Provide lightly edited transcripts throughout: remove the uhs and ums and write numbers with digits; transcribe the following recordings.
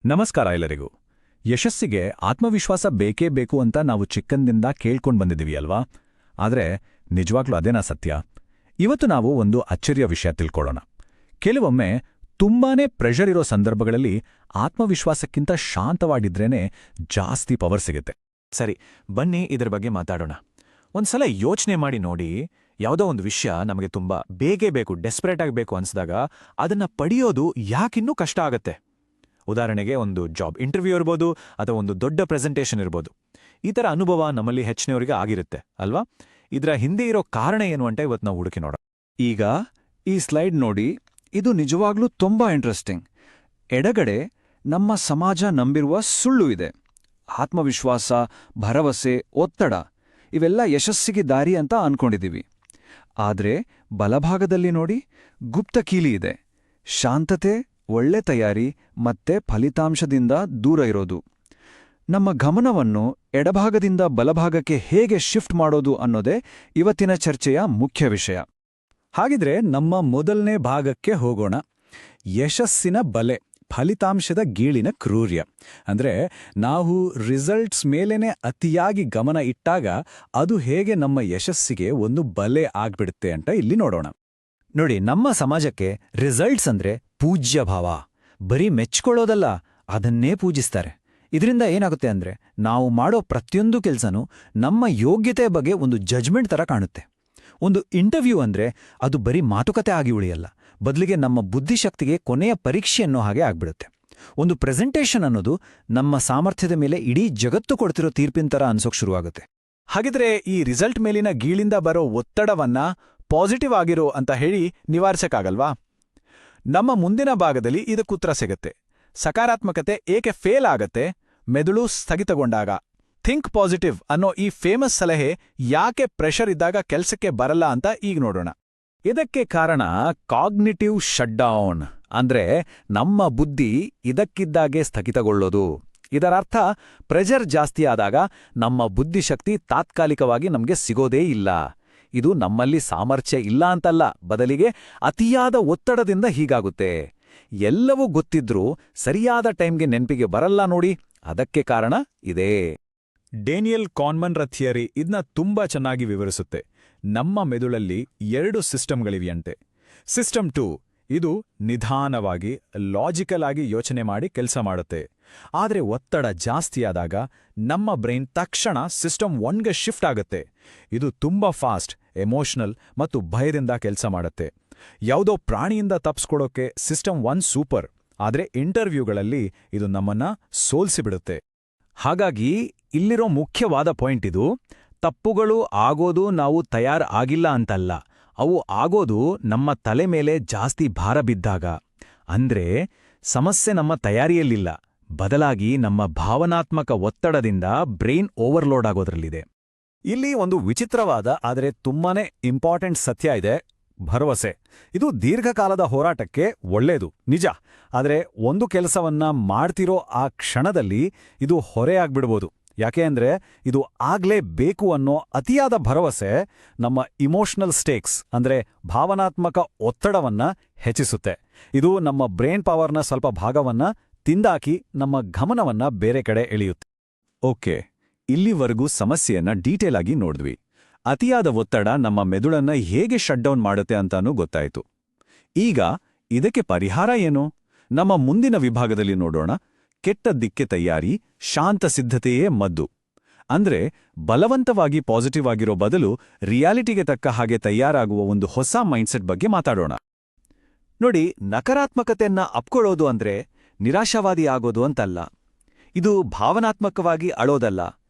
ನಮಸ್ಕಾರ ಎಲ್ಲರಿಗೂ. ಯಶಸ್ಸಿಗೆ ಆತ್ಮವಿಶ್ವಾಸ ಬೇಕೇ ಬೇಕು ಅಂತ ನಾವು ಚಿಕ್ಕಂದಿಂದ ಕೇಳ್ಕೊಂಡು ಬಂದಿದ್ದೀವಿ ಅಲ್ವಾ? ಆದರೆ ನಿಜವಾಗ್ಲೂ ಅದೇನಾ ಸತ್ಯ? ಇವತ್ತು ನಾವು ಒಂದು ಅಚ್ಚರಿಯ ವಿಷಯ ತಿಳ್ಕೊಳ್ಳೋಣ. ಕೆಲವೊಮ್ಮೆ ತುಂಬಾನೇ ಪ್ರೆಷರ್ ಇರೋ ಸಂದರ್ಭಗಳಲ್ಲಿ ಆತ್ಮವಿಶ್ವಾಸಕ್ಕಿಂತ ಶಾಂತವಾಗಿದ್ರೇನೆ ಜಾಸ್ತಿ ಪವರ್ ಸಿಗುತ್ತೆ. ಸರಿ, ಬನ್ನಿ ಇದರ ಬಗ್ಗೆ ಮಾತಾಡೋಣ. ಒಂದ್ಸಲ ಯೋಚನೆ ಮಾಡಿ ನೋಡಿ, ಯಾವುದೋ ಒಂದು ವಿಷಯ ನಮಗೆ ತುಂಬಾ ಬೇಗೇ ಬೇಕು, ಡೆಸ್ಪರೇಟ್ ಆಗಬೇಕು ಅನ್ಸಿದಾಗ ಅದನ್ನ ಪಡೆಯೋದು ಯಾಕಿನ್ನೂ ಕಷ್ಟ ಆಗತ್ತೆ. ಉದಾಹರಣೆಗೆ ಒಂದು ಜಾಬ್ ಇಂಟರ್ವ್ಯೂ ಇರ್ಬೋದು, ಅಥವಾ ಒಂದು ದೊಡ್ಡ ಪ್ರೆಸೆಂಟೇಷನ್ ಇರ್ಬೋದು. ಈ ಥರ ಅನುಭವ ನಮ್ಮಲ್ಲಿ ಹೆಚ್ಚಿನವರಿಗೆ ಆಗಿರುತ್ತೆ ಅಲ್ವಾ? ಇದರ ಹಿಂದೆ ಇರೋ ಕಾರಣ ಏನು ಅಂತ ಇವತ್ತು ನಾವು ಹುಡುಕಿ ನೋಡೋಣ. ಈಗ ಈ ಸ್ಲೈಡ್ ನೋಡಿ, ಇದು ನಿಜವಾಗ್ಲೂ ತುಂಬಾ ಇಂಟ್ರೆಸ್ಟಿಂಗ್. ಎಡಗಡೆ ನಮ್ಮ ಸಮಾಜ ನಂಬಿರುವ ಸುಳ್ಳು ಇದೆ. ಆತ್ಮವಿಶ್ವಾಸ, ಭರವಸೆ, ಒತ್ತಡ ಇವೆಲ್ಲ ಯಶಸ್ಸಿಗೆ ದಾರಿ ಅಂತ ಅನ್ಕೊಂಡಿದ್ದೀವಿ. ಆದ್ರೆ ಬಲಭಾಗದಲ್ಲಿ ನೋಡಿ, ಗುಪ್ತ ಕೀಲಿ ಇದೆ. ಶಾಂತತೆ, ಒಳ್ಳೆ ತಯಾರಿ ಮತ್ತೆ ಫಲಿತಾಂಶದಿಂದ ದೂರ ಇರೋದು. ನಮ್ಮ ಗಮನವನ್ನು ಎಡಭಾಗದಿಂದ ಬಲಭಾಗಕ್ಕೆ ಹೇಗೆ ಶಿಫ್ಟ್ ಮಾಡೋದು ಅನ್ನೋದೇ ಇವತ್ತಿನ ಚರ್ಚೆಯ ಮುಖ್ಯ ವಿಷಯ. ಹಾಗಿದ್ರೆ ನಮ್ಮ ಮೊದಲನೇ ಭಾಗಕ್ಕೆ ಹೋಗೋಣ. ಯಶಸ್ಸಿನ ಬಲೆ, ಫಲಿತಾಂಶದ ಗೀಳಿನ ಕ್ರೂರ್ಯ. ಅಂದ್ರೆ ನಾವು ರಿಸಲ್ಟ್ಸ್ ಮೇಲೇನೆ ಅತಿಯಾಗಿ ಗಮನ ಇಟ್ಟಾಗ ಅದು ಹೇಗೆ ನಮ್ಮ ಯಶಸ್ಸಿಗೆ ಒಂದು ಬಲೆ ಆಗ್ಬಿಡುತ್ತೆ ಅಂತ ಇಲ್ಲಿ ನೋಡೋಣ. ನೋಡಿ, ನಮ್ಮ ಸಮಾಜಕ್ಕೆ ರಿಸಲ್ಟ್ಸ್ ಅಂದ್ರೆ ಪೂಜ್ಯ ಭಾವ. ಬರೀ ಮೆಚ್ಕೊಳ್ಳೋದಲ್ಲ, ಅದನ್ನೇ ಪೂಜಿಸ್ತಾರೆ. ಇದರಿಂದ ಏನಾಗುತ್ತೆ ಅಂದ್ರೆ, ನಾವು ಮಾಡೋ ಪ್ರತಿಯೊಂದು ಕೆಲಸನೂ ನಮ್ಮ ಯೋಗ್ಯತೆ ಬಗ್ಗೆ ಒಂದು ಜಜ್ಮೆಂಟ್ ತರ ಕಾಣುತ್ತೆ. ಒಂದು ಇಂಟರ್ವ್ಯೂ ಅಂದ್ರೆ ಅದು ಬರೀ ಮಾತುಕತೆ ಆಗಿ ಉಳಿಯಲ್ಲ, ಬದಲಿಗೆ ನಮ್ಮ ಬುದ್ಧಿಶಕ್ತಿಗೆ ಕೊನೆಯ ಪರೀಕ್ಷೆಯನ್ನೋ ಹಾಗೆ ಆಗ್ಬಿಡುತ್ತೆ. ಒಂದು ಪ್ರೆಸೆಂಟೇಷನ್ ಅನ್ನೋದು ನಮ್ಮ ಸಾಮರ್ಥ್ಯದ ಮೇಲೆ ಇಡೀ ಜಗತ್ತು ಕೊಡ್ತಿರೋ ತೀರ್ಪಿನ ತರ ಅನ್ಸೋಕ್ ಶುರುವಾಗುತ್ತೆ. ಹಾಗಿದ್ರೆ ಈ ರಿಸಲ್ಟ್ ಮೇಲಿನ ಗೀಳಿಂದ ಬರೋ ಒತ್ತಡವನ್ನ ಪಾಸಿಟಿವ್ ಆಗಿರೋ ಅಂತ ಹೇಳಿ ನಿವಾರಿಸಕ್ಕಾಗಲ್ವಾ? ನಮ್ಮ ಮುಂದಿನ ಭಾಗದಲ್ಲಿ ಇದಕ್ಕುತ್ತರ ಸಿಗತ್ತೆ. ಸಕಾರಾತ್ಮಕತೆ ಏಕೆ ಫೇಲ್ ಆಗತ್ತೆ, ಮೆದುಳು ಸ್ಥಗಿತಗೊಂಡಾಗ. ಥಿಂಕ್ ಪಾಸಿಟಿವ್ ಅನ್ನೋ ಈ ಫೇಮಸ್ ಸಲಹೆ ಯಾಕೆ ಪ್ರೆಷರ್ ಇದ್ದಾಗ ಕೆಲ್ಸಕ್ಕೆ ಬರಲ್ಲ ಅಂತ ಈಗ ನೋಡೋಣ. ಇದಕ್ಕೆ ಕಾರಣ ಕಾಗ್ನಿಟಿವ್ ಶಟ್ಡೌನ್, ಅಂದ್ರೆ ನಮ್ಮ ಬುದ್ಧಿ ಇದಕ್ಕಿದ್ದಾಗೆ ಸ್ಥಗಿತಗೊಳ್ಳೋದು. ಇದರರ್ಥ ಪ್ರೆಷರ್ ಜಾಸ್ತಿ ಆದಾಗ ನಮ್ಮ ಬುದ್ಧಿಶಕ್ತಿ ತಾತ್ಕಾಲಿಕವಾಗಿ ನಮ್ಗೆ ಸಿಗೋದೇ ಇಲ್ಲ. ಇದು ನಮ್ಮಲ್ಲಿ ಸಾಮರ್ಥ್ಯ ಇಲ್ಲ ಅಂತಲ್ಲ, ಬದಲಿಗೆ ಅತಿಯಾದ ಒತ್ತಡದಿಂದ ಹೀಗಾಗುತ್ತೆ. ಎಲ್ಲವೂ ಗೊತ್ತಿದ್ರೂ ಸರಿಯಾದ ಟೈಮ್ಗೆ ನೆನಪಿಗೆ ಬರಲ್ಲ ನೋಡಿ, ಅದಕ್ಕೆ ಕಾರಣ ಇದೇ. ಡೇನಿಯಲ್ ಕಾನ್ಮನ್ರ ಥಿಯರಿ ಇದನ್ನ ತುಂಬಾ ಚೆನ್ನಾಗಿ ವಿವರಿಸುತ್ತೆ. ನಮ್ಮ ಮೆದುಳಲ್ಲಿ 2 ಸಿಸ್ಟಮ್ಗಳಿವೆಯಂತೆ. ಸಿಸ್ಟಮ್ 2 ಇದು ನಿಧಾನವಾಗಿ, ಲಾಜಿಕಲ್ ಆಗಿ ಯೋಚನೆ ಮಾಡಿ ಕೆಲಸ ಮಾಡುತ್ತೆ. ಆದರೆ ಒತ್ತಡ ಜಾಸ್ತಿಯಾದಾಗ ನಮ್ಮ ಬ್ರೈನ್ ತಕ್ಷಣ ಸಿಸ್ಟಮ್ 1ಗೆ ಶಿಫ್ಟ್ ಆಗುತ್ತೆ. ಇದು ತುಂಬಾ ಫಾಸ್ಟ್, ಎಮೋಷನಲ್ ಮತ್ತು ಭಯದಿಂದ ಕೆಲಸ ಮಾಡುತ್ತೆ. ಯಾವುದೋ ಪ್ರಾಣಿಯಿಂದ ತಪ್ಪಿಸ್ಕೊಡೋಕೆ ಸಿಸ್ಟಮ್ 1 ಸೂಪರ್, ಆದರೆ ಇಂಟರ್ವ್ಯೂಗಳಲ್ಲಿ ಇದು ನಮ್ಮನ್ನ ಸೋಲ್ಸಿಬಿಡುತ್ತೆ. ಹಾಗಾಗಿ ಇಲ್ಲಿರೋ ಮುಖ್ಯವಾದ ಪಾಯಿಂಟ್ ಇದು: ತಪ್ಪುಗಳು ಆಗೋದು ನಾವು ಆಗಿಲ್ಲ ಅಂತಲ್ಲ, ಅವು ಆಗೋದು ನಮ್ಮ ತಲೆ ಮೇಲೆ ಜಾಸ್ತಿ ಭಾರ ಬಿದ್ದಾಗ. ಅಂದ್ರೆ ಸಮಸ್ಯೆ ನಮ್ಮ ತಯಾರಿಯಲ್ಲಿಲ್ಲ, ಬದಲಾಗಿ ನಮ್ಮ ಭಾವನಾತ್ಮಕ ಒತ್ತಡದಿಂದ ಬ್ರೈನ್ ಓವರ್ಲೋಡ್ ಆಗೋದ್ರಲ್ಲಿದೆ. ಇಲ್ಲಿ ಒಂದು ವಿಚಿತ್ರವಾದ ಆದರೆ ತುಂಬಾನೇ ಇಂಪಾರ್ಟೆಂಟ್ ಸತ್ಯ ಇದೆ: ಭರವಸೆ. ಇದು ದೀರ್ಘಕಾಲದ ಹೋರಾಟಕ್ಕೆ ಒಳ್ಳೇದು, ನಿಜ. ಆದರೆ ಒಂದು ಕೆಲಸವನ್ನ ಮಾಡ್ತಿರೋ ಆ ಕ್ಷಣದಲ್ಲಿ ಇದು ಹೊರೆಯಾಗ್ಬಿಡ್ಬೋದು. ಯಾಕೆ ಅಂದ್ರೆ ಇದು ಆಗ್ಲೇಬೇಕು ಅನ್ನೋ ಅತಿಯಾದ ಭರವಸೆ ನಮ್ಮ ಇಮೋಷನಲ್ ಸ್ಟೇಕ್ಸ್ ಅಂದ್ರೆ ಭಾವನಾತ್ಮಕ ಒತ್ತಡವನ್ನ ಹೆಚ್ಚಿಸುತ್ತೆ. ಇದು ನಮ್ಮ ಬ್ರೈನ್ ಪವರ್ನ ಸ್ವಲ್ಪ ಭಾಗವನ್ನ ತಿಂದಾಕಿ ನಮ್ಮ ಗಮನವನ್ನ ಬೇರೆ ಕಡೆ ಎಳೆಯುತ್ತೆ. ಓಕೆ, ಇಲ್ಲಿವರೆಗೂ ಸಮಸ್ಯೆಯನ್ನ ಡೀಟೇಲ್ ಆಗಿ ನೋಡಿದ್ವಿ. ಅತಿಯಾದ ಒತ್ತಡ ನಮ್ಮ ಮೆದುಳನ್ನ ಹೇಗೆ ಶಟ್ಡೌನ್ ಮಾಡುತ್ತೆ ಅಂತಾನೂ ಗೊತ್ತಾಯ್ತು. ಈಗ ಇದಕ್ಕೆ ಪರಿಹಾರ ಏನು? ನಮ್ಮ ಮುಂದಿನ ವಿಭಾಗದಲ್ಲಿ ನೋಡೋಣ. ಕೆಟ್ಟದ್ದಕ್ಕೆ ತಯಾರಿ, ಶಾಂತ ಸಿದ್ಧತೆಯೇ ಮದ್ದು. ಅಂದ್ರೆ ಬಲವಂತವಾಗಿ ಪಾಸಿಟಿವ್ ಆಗಿರೋ ಬದಲು ರಿಯಾಲಿಟಿಗೆ ತಕ್ಕ ಹಾಗೆ ತಯಾರಾಗುವ ಒಂದು ಹೊಸ ಮೈಂಡ್ಸೆಟ್ ಬಗ್ಗೆ ಮಾತಾಡೋಣ. ನೋಡಿ, ನಕಾರಾತ್ಮಕತೆಯನ್ನ ಅಪ್ಕೊಳ್ಳೋದು ಅಂದ್ರೆ ನಿರಾಶಾವಾದಿ ಆಗೋದು ಅಂತಲ್ಲ. ಇದು ಭಾವನಾತ್ಮಕವಾಗಿ ಅಳೋದಲ್ಲ,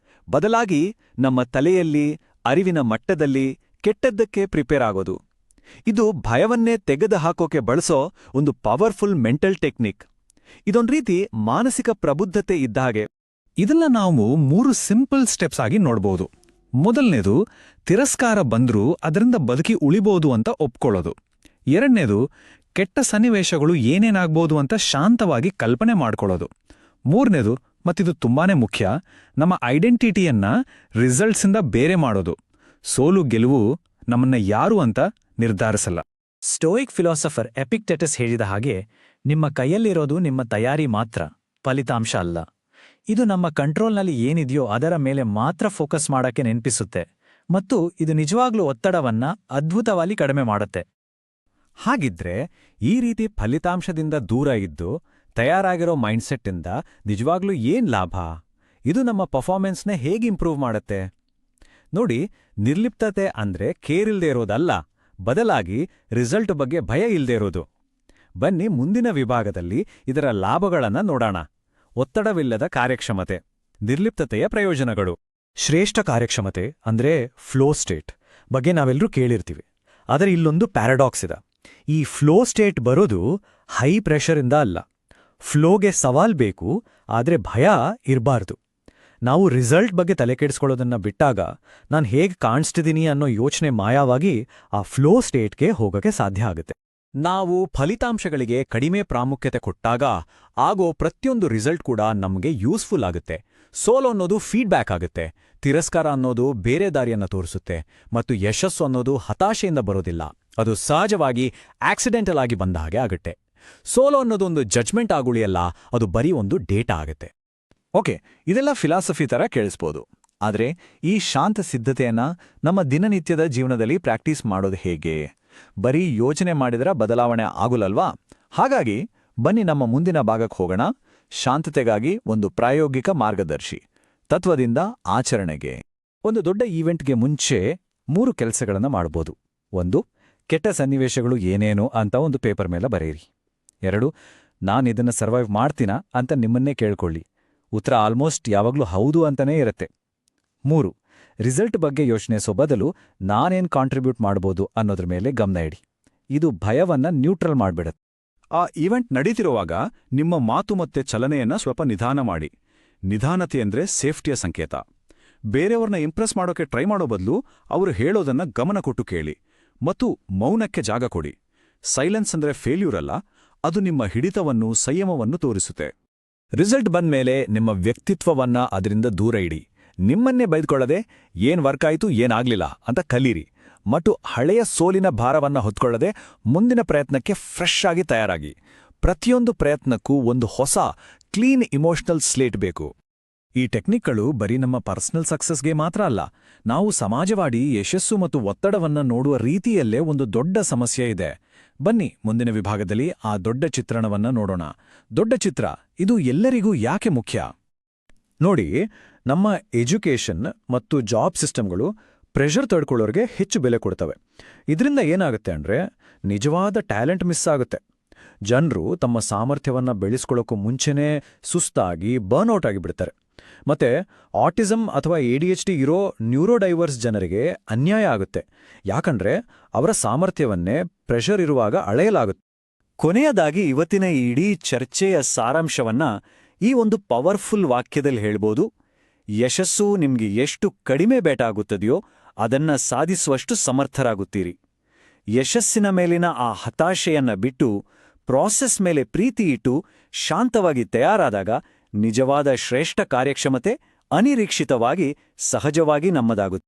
ಬದಲಾಗಿ ನಮ್ಮ ತಲೆಯಲ್ಲಿ, ಅರಿವಿನ ಮಟ್ಟದಲ್ಲಿ ಕೆಟ್ಟದ್ದಕ್ಕೆ ಪ್ರಿಪೇರ್ ಆಗೋದು. ಇದು ಭಯವನ್ನೇ ತೆಗೆದು ಹಾಕೋಕೆ ಬಳಸೋ ಒಂದು ಪವರ್ಫುಲ್ ಮೆಂಟಲ್ ಟೆಕ್ನಿಕ್. ಇದೊಂದು ರೀತಿ ಮಾನಸಿಕ ಪ್ರಬುದ್ಧತೆ ಇದ್ದ ಹಾಗೆ. ಇದನ್ನ ನಾವು 3 ಸಿಂಪಲ್ ಸ್ಟೆಪ್ಸ್ ಆಗಿ ನೋಡ್ಬೋದು. ಮೊದಲನೇದು, ತಿರಸ್ಕಾರ ಬಂದ್ರೂ ಅದರಿಂದ ಬದುಕಿ ಉಳಿಬೋದು ಅಂತ ಒಪ್ಕೊಳ್ಳೋದು. ಎರಡನೇದು, ಕೆಟ್ಟ ಸನ್ನಿವೇಶಗಳು ಏನೇನಾಗ್ಬೋದು ಅಂತ ಶಾಂತವಾಗಿ ಕಲ್ಪನೆ ಮಾಡ್ಕೊಳ್ಳೋದು. ಮೂರನೇದು, ಮತ್ತಿದು ತುಂಬಾನೇ ಮುಖ್ಯ, ನಮ್ಮ ಐಡೆಂಟಿಟಿಯನ್ನ ರಿಸಲ್ಟ್ಸಿಂದ ಬೇರೆ ಮಾಡೋದು. ಸೋಲು ಗೆಲುವು ನಮ್ಮನ್ನ ಯಾರು ಅಂತ ನಿರ್ಧರಿಸಲ್ಲ. ಸ್ಟೋಯಿಕ್ ಫಿಲಾಸಫರ್ ಎಪಿಕ್ಟೆಟಸ್ ಹೇಳಿದ ಹಾಗೆ, ನಿಮ್ಮ ಕೈಯಲ್ಲಿರೋದು ನಿಮ್ಮ ತಯಾರಿ ಮಾತ್ರ, ಫಲಿತಾಂಶ ಅಲ್ಲ. ಇದು ನಮ್ಮ ಕಂಟ್ರೋಲ್ನಲ್ಲಿ ಏನಿದೆಯೋ ಅದರ ಮೇಲೆ ಮಾತ್ರ ಫೋಕಸ್ ಮಾಡಕ್ಕೆ ನೆನಪಿಸುತ್ತೆ, ಮತ್ತು ಇದು ನಿಜವಾಗ್ಲೂ ಒತ್ತಡವನ್ನ ಅದ್ಭುತವಾಗಿ ಕಡಿಮೆ ಮಾಡುತ್ತೆ. ಹಾಗಿದ್ರೆ ಈ ರೀತಿ ಫಲಿತಾಂಶದಿಂದ ದೂರ ಇದ್ದು ತಯಾರಾಗಿರೋ ಮೈಂಡ್ಸೆಟ್ಟಿಂದ ನಿಜವಾಗ್ಲೂ ಏನ್ ಲಾಭ? ಇದು ನಮ್ಮ ಪರ್ಫಾರ್ಮೆನ್ಸ್ನ ಹೇಗೆ ಇಂಪ್ರೂವ್ ಮಾಡುತ್ತೆ? ನೋಡಿ, ನಿರ್ಲಿಪ್ತತೆ ಅಂದ್ರೆ ಕೇರ್ ಇಲ್ದೇ ಇರೋದಲ್ಲ, ಬದಲಾಗಿ ರಿಸಲ್ಟ್ ಬಗ್ಗೆ ಭಯ ಇಲ್ದೇ ಇರೋದು. ಬನ್ನಿ ಮುಂದಿನ ವಿಭಾಗದಲ್ಲಿ ಇದರ ಲಾಭಗಳನ್ನ ನೋಡೋಣ. ಒತ್ತಡವಿಲ್ಲದ ಕಾರ್ಯಕ್ಷಮತೆ, ನಿರ್ಲಿಪ್ತತೆಯ ಪ್ರಯೋಜನಗಳು. ಶ್ರೇಷ್ಠ ಕಾರ್ಯಕ್ಷಮತೆ ಅಂದ್ರೆ ಫ್ಲೋ ಸ್ಟೇಟ್ ಬಗ್ಗೆ ನಾವೆಲ್ಲರೂ ಕೇಳಿರ್ತೀವಿ. ಆದರೆ ಇಲ್ಲೊಂದು ಪ್ಯಾರಾಡಾಕ್ಸ್ ಇದೆ. ಈ ಫ್ಲೋ ಸ್ಟೇಟ್ ಬರೋದು ಹೈ ಪ್ರೆಷರಿಂದ ಅಲ್ಲ. ಫ್ಲೋಗೆ ಸವಾಲ್ ಬೇಕು, ಆದ್ರೆ ಭಯ ಇರಬಾರ್ದು. ನಾವು ರಿಸಲ್ಟ್ ಬಗ್ಗೆ ತಲೆಕೆಡಿಸ್ಕೊಳ್ಳೋದನ್ನ ಬಿಟ್ಟಾಗ ನಾನು ಹೇಗೆ ಕಾಣಿಸ್ತಿದ್ದೀನಿ ಅನ್ನೋ ಯೋಚನೆ ಮಾಯವಾಗಿ ಆ ಫ್ಲೋ ಸ್ಟೇಟ್ಗೆ ಹೋಗಕ್ಕೆ ಸಾಧ್ಯ ಆಗುತ್ತೆ. ನಾವು ಫಲಿತಾಂಶಗಳಿಗೆ ಕಡಿಮೆ ಪ್ರಾಮುಖ್ಯತೆ ಕೊಟ್ಟಾಗ ಆಗೋ ಪ್ರತಿಯೊಂದು ರಿಸಲ್ಟ್ ಕೂಡ ನಮ್ಗೆ ಯೂಸ್ಫುಲ್ ಆಗುತ್ತೆ. ಸೋಲು ಅನ್ನೋದು ಫೀಡ್ಬ್ಯಾಕ್ ಆಗುತ್ತೆ, ತಿರಸ್ಕಾರ ಅನ್ನೋದು ಬೇರೆ ದಾರಿಯನ್ನ ತೋರಿಸುತ್ತೆ, ಮತ್ತು ಯಶಸ್ಸು ಅನ್ನೋದು ಹತಾಶೆಯಿಂದ ಬರೋದಿಲ್ಲ, ಅದು ಸಹಜವಾಗಿ ಆಕ್ಸಿಡೆಂಟಲ್ ಆಗಿ ಬಂದ ಹಾಗೆ ಆಗುತ್ತೆ. ಸೋಲು ಅನ್ನೋದು ಒಂದು ಜಡ್ಜ್ಮೆಂಟ್ ಆಗುಳಿಯಲ್ಲ, ಅದು ಬರೀ ಒಂದು ಡೇಟಾ ಆಗುತ್ತೆ. ಓಕೆ, ಇದೆಲ್ಲ ಫಿಲಾಸಫಿ ಥರ ಕೇಳಿಸ್ಬೋದು. ಆದರೆ ಈ ಶಾಂತ ಸಿದ್ಧತೆಯನ್ನ ನಮ್ಮ ದಿನನಿತ್ಯದ ಜೀವನದಲ್ಲಿ ಪ್ರಾಕ್ಟೀಸ್ ಮಾಡೋದು ಹೇಗೆ? ಬರೀ ಯೋಚನೆ ಮಾಡಿದ್ರೆ ಬದಲಾವಣೆ ಆಗುಲಲ್ವಾ? ಹಾಗಾಗಿ ಬನ್ನಿ ನಮ್ಮ ಮುಂದಿನ ಭಾಗಕ್ಕೆ ಹೋಗೋಣ. ಶಾಂತತೆಗಾಗಿ ಒಂದು ಪ್ರಾಯೋಗಿಕ ಮಾರ್ಗದರ್ಶಿ, ತತ್ವದಿಂದ ಆಚರಣೆಗೆ. ಒಂದು ದೊಡ್ಡ ಈವೆಂಟ್ಗೆ ಮುಂಚೆ 3 ಕೆಲಸಗಳನ್ನು ಮಾಡ್ಬೋದು. 1, ಕೆಟ್ಟ ಸನ್ನಿವೇಶಗಳು ಏನೇನು ಅಂತ ಒಂದು ಪೇಪರ್ ಮೇಲೆ ಬರೆಯಿರಿ. 2, ನಾನಿದನ್ನ ಸರ್ವೈವ್ ಮಾಡ್ತೀನಾ ಅಂತ ನಿಮ್ಮನ್ನೇ ಕೇಳ್ಕೊಳ್ಳಿ. ಉತ್ತರ ಆಲ್ಮೋಸ್ಟ್ ಯಾವಾಗ್ಲೂ ಹೌದು ಅಂತಾನೇ ಇರುತ್ತೆ. 3, ರಿಸಲ್ಟ್ ಬಗ್ಗೆ ಯೋಚನೆಸೋ ಬದಲು ನಾನೇನ್ ಕಾಂಟ್ರಿಬ್ಯೂಟ್ ಮಾಡ್ಬೋದು ಅನ್ನೋದ್ರ ಮೇಲೆ ಗಮನ ಇಡಿ. ಇದು ಭಯವನ್ನ ನ್ಯೂಟ್ರಲ್ ಮಾಡ್ಬಿಡತ್ತೆ. ಆ ಈವೆಂಟ್ ನಡೀತಿರುವಾಗ ನಿಮ್ಮ ಮಾತು ಮತ್ತೆ ಚಲನೆಯನ್ನ ಸ್ವಲ್ಪ ನಿಧಾನ ಮಾಡಿ. ನಿಧಾನತೆ ಅಂದ್ರೆ ಸೇಫ್ಟಿಯ ಸಂಕೇತ. ಬೇರೆಯವ್ರನ್ನ ಇಂಪ್ರೆಸ್ ಮಾಡೋಕೆ ಟ್ರೈ ಮಾಡೋ ಬದಲು ಅವರು ಹೇಳೋದನ್ನ ಗಮನ ಕೊಟ್ಟು ಕೇಳಿ, ಮತ್ತು ಮೌನಕ್ಕೆ ಜಾಗ ಕೊಡಿ. ಸೈಲೆನ್ಸ್ ಅಂದ್ರೆ ಫೇಲ್ಯೂರ್ ಅಲ್ಲ, ಅದು ನಿಮ್ಮ ಹಿಡಿತವನ್ನು, ಸಂಯಮವನ್ನು ತೋರಿಸುತ್ತೆ. ರಿಸಲ್ಟ್ ಬಂದ್ಮೇಲೆ ನಿಮ್ಮ ವ್ಯಕ್ತಿತ್ವವನ್ನ ಅದರಿಂದ ದೂರ ಇಡಿ. ನಿಮ್ಮನ್ನೇ ಬೈದ್ಕೊಳ್ಳದೆ ಏನ್ ವರ್ಕ್ ಆಯ್ತು ಏನಾಗ್ಲಿಲ್ಲ ಅಂತ ಕಲೀರಿ, ಮತ್ತು ಹಳೆಯ ಸೋಲಿನ ಭಾರವನ್ನ ಹೊತ್ಕೊಳ್ಳದೆ ಮುಂದಿನ ಪ್ರಯತ್ನಕ್ಕೆ ಫ್ರೆಶ್ ಆಗಿ ತಯಾರಾಗಿ. ಪ್ರತಿಯೊಂದು ಪ್ರಯತ್ನಕ್ಕೂ ಒಂದು ಹೊಸ ಕ್ಲೀನ್ ಇಮೋಷನಲ್ ಸ್ಲೇಟ್ ಬೇಕು. ಈ ಟೆಕ್ನಿಕ್ಗಳು ಬರೀ ನಮ್ಮ ಪರ್ಸನಲ್ ಸಕ್ಸಸ್ಗೆ ಮಾತ್ರ ಅಲ್ಲ, ನಾವು ಸಮಾಜವಾಡಿ ಯಶಸ್ಸು ಮತ್ತು ಒತ್ತಡವನ್ನ ನೋಡುವ ರೀತಿಯಲ್ಲೇ ಒಂದು ದೊಡ್ಡ ಸಮಸ್ಯೆ ಇದೆ. ಬನ್ನಿ ಮುಂದಿನ ವಿಭಾಗದಲ್ಲಿ ಆ ದೊಡ್ಡ ಚಿತ್ರಣವನ್ನ ನೋಡೋಣ. ದೊಡ್ಡ ಚಿತ್ರ, ಇದು ಎಲ್ಲರಿಗೂ ಯಾಕೆ ಮುಖ್ಯ? ನೋಡಿ, ನಮ್ಮ ಎಜುಕೇಷನ್ ಮತ್ತು ಜಾಬ್ ಸಿಸ್ಟಮ್ಗಳು ಪ್ರೆಷರ್ ತಡ್ಕೊಳ್ಳೋರಿಗೆ ಹೆಚ್ಚು ಬೆಲೆ ಕೊಡ್ತವೆ. ಇದರಿಂದ ಏನಾಗುತ್ತೆ ಅಂದ್ರೆ ನಿಜವಾದ ಟ್ಯಾಲೆಂಟ್ ಮಿಸ್ ಆಗುತ್ತೆ. ಜನರು ತಮ್ಮ ಸಾಮರ್ಥ್ಯವನ್ನ ಬೆಳೆಸ್ಕೊಳ್ಳೋಕ್ಕೂ ಮುಂಚೆನೇ ಸುಸ್ತಾಗಿ ಬರ್ನ್ಔಟ್ ಆಗಿಬಿಡ್ತಾರೆ. ಮತ್ತೆ ಆಟಿಸಂ ಅಥವಾ ADHD ಇರೋ ನ್ಯೂರೋಡೈವರ್ಸ್ ಜನರಿಗೆ ಅನ್ಯಾಯ ಆಗುತ್ತೆ, ಯಾಕಂದ್ರೆ ಅವರ ಸಾಮರ್ಥ್ಯವನ್ನೇ ಪ್ರೆಷರ್ ಇರುವಾಗ ಅಳೆಯಲಾಗುತ್ತೆ. ಕೊನೆಯದಾಗಿ ಇವತ್ತಿನ ಇಡೀ ಚರ್ಚೆಯ ಸಾರಾಂಶವನ್ನ ಈ ಒಂದು ಪವರ್ಫುಲ್ ವಾಕ್ಯದಲ್ಲಿ ಹೇಳ್ಬೋದು: ಯಶಸ್ಸು ನಿಮ್ಗೆ ಎಷ್ಟು ಕಡಿಮೆ ಬೇಟಾಗುತ್ತದೆಯೋ ಅದನ್ನ ಸಾಧಿಸುವಷ್ಟು ಸಮರ್ಥರಾಗುತ್ತೀರಿ. ಯಶಸ್ಸಿನ ಮೇಲಿನ ಆ ಹತಾಶೆಯನ್ನ ಬಿಟ್ಟು ಪ್ರಾಸೆಸ್ ಮೇಲೆ ಪ್ರೀತಿ ಇಟ್ಟು ಶಾಂತವಾಗಿ ತಯಾರಾದಾಗ ನಿಜವಾದ ಶ್ರೇಷ್ಠ ಕಾರ್ಯಕ್ಷಮತೆ ಅನಿರೀಕ್ಷಿತವಾಗಿ ಸಹಜವಾಗಿ ನಮ್ಮದಾಗುತ್ತೆ.